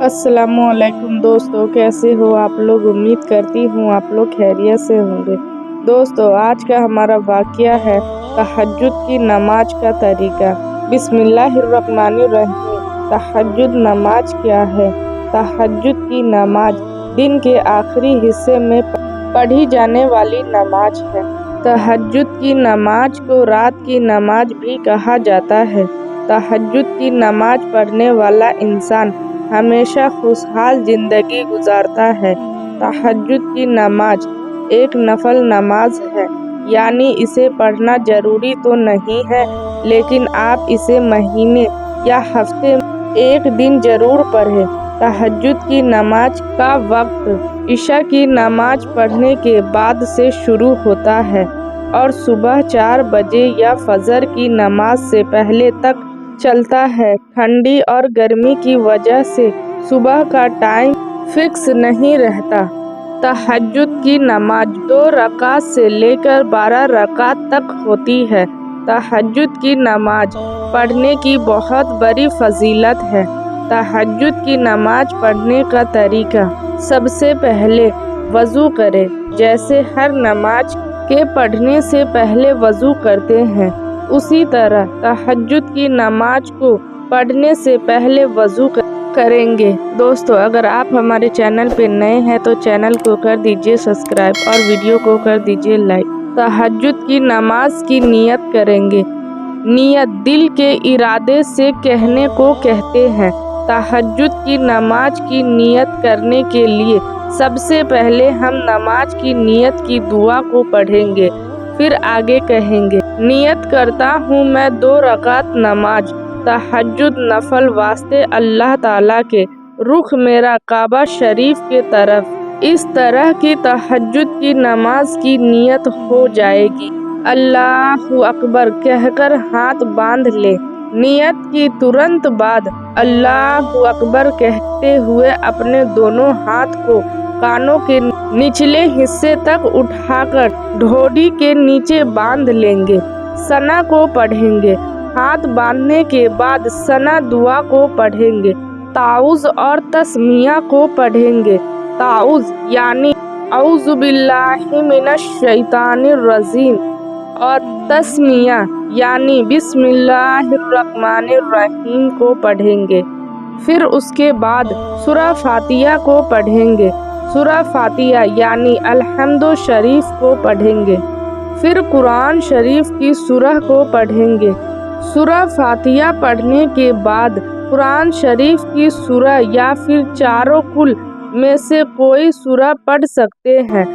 अस्सलामुअलैकुम दोस्तों, कैसे हो आप लोग। उम्मीद करती हूँ आप लोग खैरियत से होंगे। दोस्तों, आज का हमारा वाक़या है तहज्जुद की नमाज का तरीका। बिस्मिल्लाहिर्रहमानिर्रहीम। तहज्जुद नमाज क्या है? तहज्जुद की नमाज दिन के आखिरी हिस्से में पढ़ी जाने वाली नमाज है। तहज्जुद की नमाज को रात की नमाज भी कहा जाता है। तहज्जुद की नमाज पढ़ने वाला इंसान हमेशा खुशहाल जिंदगी गुजारता है। तहज्जुद की नमाज एक नफल नमाज है, यानी इसे पढ़ना जरूरी तो नहीं है, लेकिन आप इसे महीने या हफ्ते में एक दिन जरूर पढ़ें। तहज्जुद की नमाज का वक्त इशा की नमाज पढ़ने के बाद से शुरू होता है और सुबह 4 बजे या फजर की नमाज से पहले तक चलता है। ठंडी और गर्मी की वजह से सुबह का टाइम फिक्स नहीं रहता। तहज्जुद की नमाज 2 रकात से लेकर 12 रकात तक होती है। तहज्जुद की नमाज पढ़ने की बहुत बड़ी फजीलत है। तहज्जुद की नमाज पढ़ने का तरीका: सबसे पहले वज़ू करें। जैसे हर नमाज के पढ़ने से पहले वज़ू करते हैं, उसी तरह तहज्जुद की नमाज को पढ़ने से पहले वज़ू करेंगे। दोस्तों, अगर आप हमारे चैनल पे नए हैं तो चैनल को कर दीजिए सब्सक्राइब और वीडियो को कर दीजिए लाइक। तहज्जुद की नमाज की नियत करेंगे। नियत दिल के इरादे से कहने को कहते हैं। तहज्जुद की नमाज की नियत करने के लिए सबसे पहले हम नमाज की नियत की दुआ को पढ़ेंगे, फिर आगे कहेंगे। नियत करता हूँ मैं 2 रकात नमाज तहज्जुद नफल वास्ते अल्लाह ताला के, रुख मेरा काबा शरीफ के तरफ। इस तरह की तहज्जुद की नमाज की नियत हो जाएगी। अल्लाहु अकबर कहकर हाथ बांध ले। नियत की तुरंत बाद अल्लाहु अकबर कहते हुए अपने दोनों हाथ को कानों के निचले हिस्से तक उठाकर ढोडी के नीचे बांध लेंगे। सना को पढ़ेंगे। हाथ बांधने के बाद सना दुआ को पढ़ेंगे। ताउज़ और तस्मिया को पढ़ेंगे। ताउज़ यानी औज़ु बिल्लाहि मिनश शैतानिर रजीम और तस्मिया यानी बिस्मिल्लाहिर्रहमानिर्रहीम को पढ़ेंगे। फिर उसके बाद सूरा फातिहा को पढ़ेंगे। सूरा फातिहा यानी अलहम्दु शरीफ को पढ़ेंगे। फिर कुरान शरीफ की सूरह को पढ़ेंगे। सूरा फातिहा पढ़ने के बाद कुरान शरीफ की सूरह या फिर चारों कुल में से कोई सूरह पढ़ सकते हैं।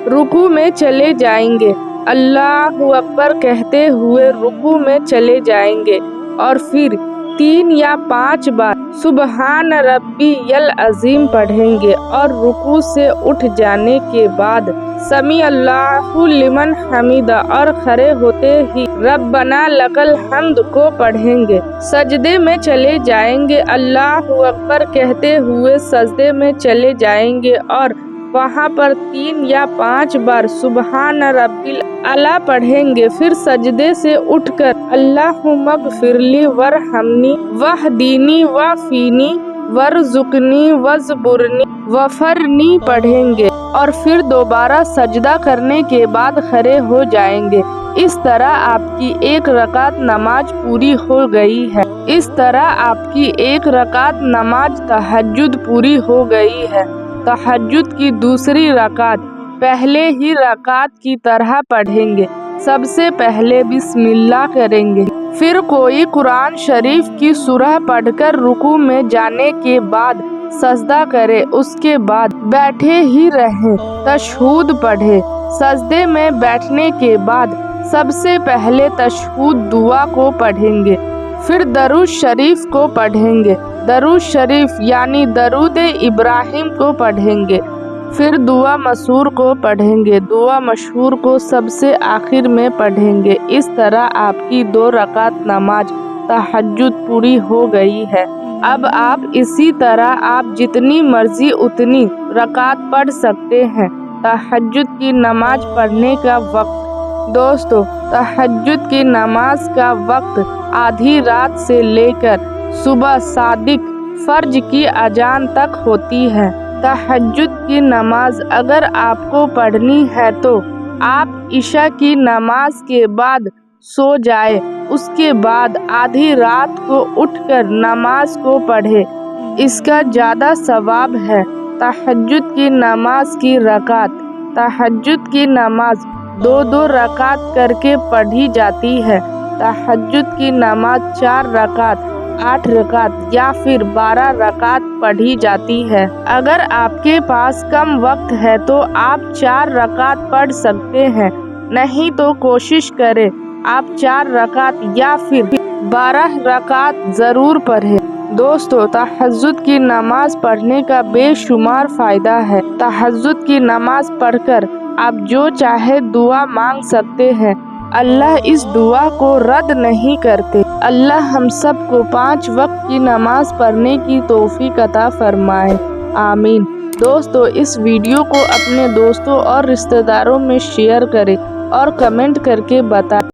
रुकू में चले जाएंगे। अल्लाहु अकबर कहते हुए रुकू में चले जाएंगे और फिर 3 या 5 बार सुबहान रब्बियल अजीम पढ़ेंगे और रुकू से उठ जाने के बाद समी अल्लाहु लिमन हमीदा और खड़े होते ही रब्बना लकल हम्द को पढ़ेंगे। सजदे में चले जाएंगे। अल्लाहु अकबर कहते हुए सजदे में चले जाएंगे और वहाँ पर 3 या 5 बार सुबहान रब्बिल आला पढ़ेंगे। फिर सजदे से उठकर अल्लाहुम्मगफिरली वरहमनी वहदीनी वफीनी वरजुकनी वजबुरनी वफरनी पढ़ेंगे और फिर दोबारा सजदा करने के बाद खड़े हो जाएंगे। इस तरह आपकी 1 रकात नमाज पूरी हो गई है। इस तरह आपकी 1 रकात नमाज तहज्जुद पूरी हो गई है। तहज्जुद की दूसरी रकात पहले ही रकात की तरह पढ़ेंगे। सबसे पहले बिस्मिल्लाह करेंगे, फिर कोई कुरान शरीफ की सूरह पढ़कर रुकू में जाने के बाद सजदा करे। उसके बाद बैठे ही रहें, तशहूद पढ़े। सजदे में बैठने के बाद सबसे पहले तशहूद दुआ को पढ़ेंगे, फिर दरूद शरीफ को पढ़ेंगे। दरूद शरीफ यानी दरूद इब्राहिम को पढ़ेंगे, फिर दुआ मशहूर को पढ़ेंगे। दुआ मशहूर को सबसे आखिर में पढ़ेंगे। इस तरह आपकी 2 रकात नमाज तहज्जुद पूरी हो गई है। अब आप इसी तरह आप जितनी मर्जी उतनी रकात पढ़ सकते हैं। तहज्जुद की नमाज पढ़ने का वक्त: दोस्तों, तहज्जुद की नमाज का वक्त आधी रात से लेकर सुबह सादिक फर्ज की अजान तक होती है। तहज्जुद की नमाज अगर आपको पढ़नी है तो आप इशा की नमाज के बाद सो जाए, उसके बाद आधी रात को उठकर नमाज को पढ़े, इसका ज़्यादा सवाब है। तहज्जुद की नमाज की रकात। तहज्जुद की नमाज 2-2 रकात करके पढ़ी जाती है। तहज्जुद की नमाज 4 रकात, 8 रकात या फिर 12 रकात पढ़ी जाती है। अगर आपके पास कम वक्त है तो आप 4 रकात पढ़ सकते हैं, नहीं तो कोशिश करें आप 4 रकात या फिर 12 रकात ज़रूर पढ़ें। दोस्तों, तहज्जुद की नमाज पढ़ने का बेशुमार फ़ायदा है। तहज्जुद की नमाज पढ़कर आप जो चाहे दुआ मांग सकते हैं। अल्लाह इस दुआ को रद्द नहीं करते। अल्लाह हम सबको 5 वक्त की नमाज पढ़ने की तौफीक अता फरमाए, आमीन। दोस्तों, इस वीडियो को अपने दोस्तों और रिश्तेदारों में शेयर करें और कमेंट करके बताएं।